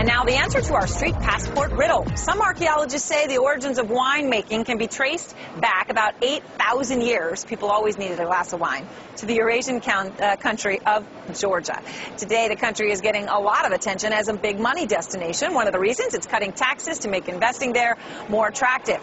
And now the answer to our street passport riddle. Some archaeologists say the origins of winemaking can be traced back about 8,000 years. People always needed a glass of wine. To the Eurasian country of Georgia. Today, the country is getting a lot of attention as a big money destination. One of the reasons, it's cutting taxes to make investing there more attractive.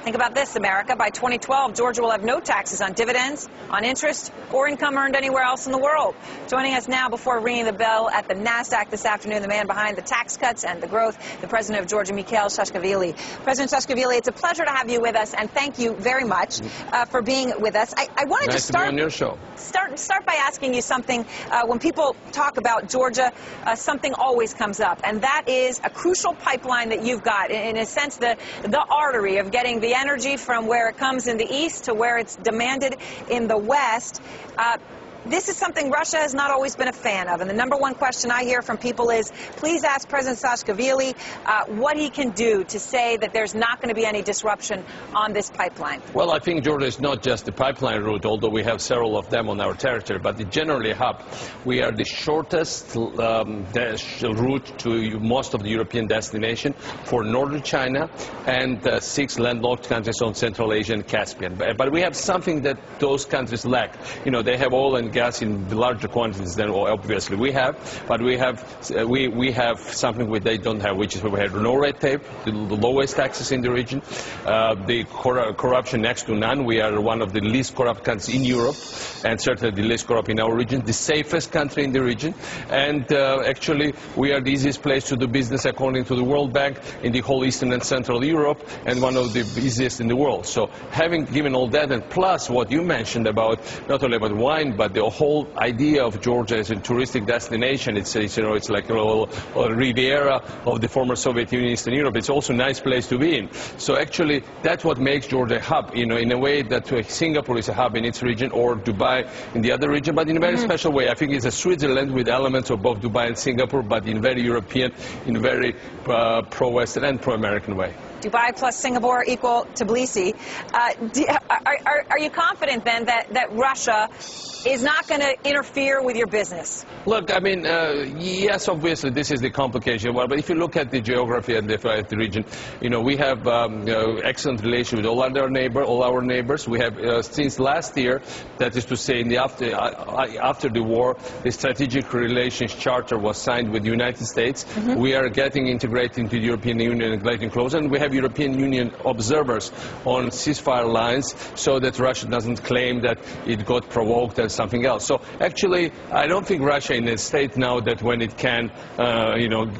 Think about this, America. By 2012, Georgia will have no taxes on dividends, on interest, or income earned anywhere else in the world. Joining us now before ringing the bell at the NASDAQ this afternoon, the man behind the tax cuts and the growth, the president of Georgia, Mikheil Saakashvili. President Saakashvili, it's a pleasure to have you with us, and thank you very much for being with us. I wanted to start on your show. Start by asking you something. When people talk about Georgia, something always comes up, and that is a crucial pipeline that you've got. In a sense, the artery of getting the energy from where it comes in the east to where it's demanded in the west. This is something Russia has not always been a fan of. And the number one question I hear from people is, please ask President Saakashvili what he can do to say that there's not going to be any disruption on this pipeline. Well, I think Georgia is not just the pipeline route, although we have several of them on our territory, but the generally hub. We are the shortest route to most of the European destination for northern China and 6 landlocked countries on Central Asia and Caspian. But we have something that those countries lack. You know, they have oil and gas in larger quantities than obviously we have, but we have something which they don't have, which is we have no red tape, the lowest taxes in the region, the corruption next to none. We are one of the least corrupt countries in Europe, and certainly the least corrupt in our region, the safest country in the region, and actually we are the easiest place to do business according to the World Bank in the whole Eastern and Central Europe, and one of the easiest in the world. So having given all that, and plus what you mentioned about not only about wine, but the whole idea of Georgia as a touristic destination, it's like a little Riviera of the former Soviet Union, Eastern Europe. It's also a nice place to be in. So actually, that's what makes Georgia a hub, in a way that Singapore is a hub in its region, or Dubai in the other region, but in a very special way. I think it's a Switzerland with elements of both Dubai and Singapore, but in very European, in a very pro-Western and pro-American way. Dubai plus Singapore equal Tbilisi. Are you confident then that Russia is not going to interfere with your business? Look, I mean, yes, obviously this is the complication. Well, but if you look at the geography and the region, we have excellent relations with all our neighbors. We have since last year, that is to say, in the after the war, the strategic relations charter was signed with the United States. We are getting integrated into the European Union and getting closer, and we have European Union observers on ceasefire lines, so that Russia doesn't claim that it got provoked as something else. So actually, I don't think Russia in a state now that when it can,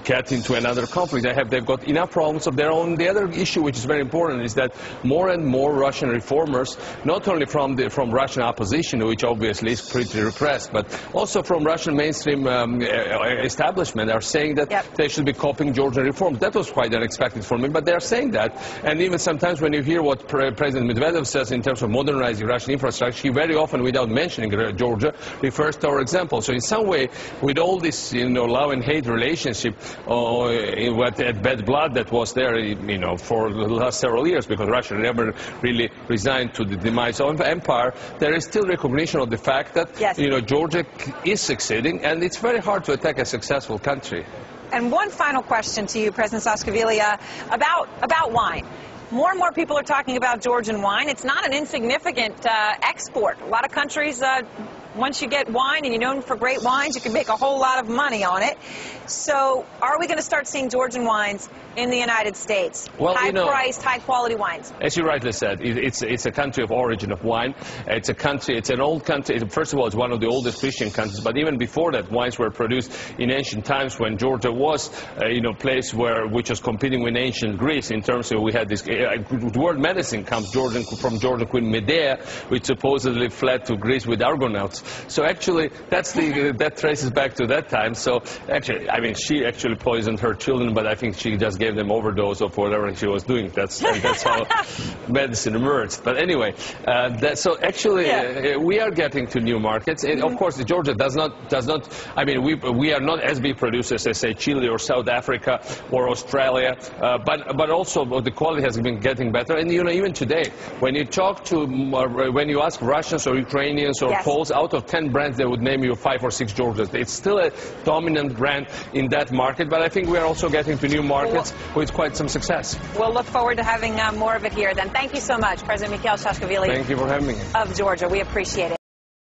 get into another conflict, they've got enough problems of their own. The other issue, which is very important, is that more and more Russian reformers, not only from Russian opposition, which obviously is pretty repressed, but also from Russian mainstream establishment, are saying that they should be copying Georgian reforms. That was quite unexpected for me, but they are saying that. And even sometimes when you hear what President Medvedev says in terms of modernizing Russian infrastructure, he very often, without mentioning Georgia, refers to our example. So in some way, with all this, love and hate relationship, at bad blood that was there, for the last several years, because Russia never really resigned to the demise of empire, there is still recognition of the fact that, Georgia is succeeding, and it's very hard to attack a successful country. And one final question to you, President Saakashvili, about wine. More and more people are talking about Georgian wine. It's not an insignificant export. A lot of countries, once you get wine and you're known for great wines, you can make a whole lot of money on it. So are we going to start seeing Georgian wines in the United States? Well, high-priced, high-quality wines. As you rightly said, it's a country of origin of wine. It's an old country. First of all, it's one of the oldest Christian countries, but even before that, wines were produced in ancient times when Georgia was, place which was competing with ancient Greece in terms of we had this, the word medicine comes from Georgian Queen Medea, which supposedly fled to Greece with Argonauts. So actually, that traces back to that time. So actually, I mean, she actually poisoned her children, but I think she just gave them overdose of whatever she was doing. That's how medicine emerged. But anyway, so actually, we are getting to new markets. And of course, Georgia does not. I mean, we are not as big producers as say Chile or South Africa or Australia, but also the quality has been getting better. And even today, when you talk to, when you ask Russians or Ukrainians or Poles out out of 10 brands, they would name you 5 or 6 Georgias. It's still a dominant brand in that market, but I think we are also getting to new markets with quite some success. We'll look forward to having more of it here then. Thank you so much, President Mikheil Saakashvili. Thank you for having me. Of Georgia. We appreciate it.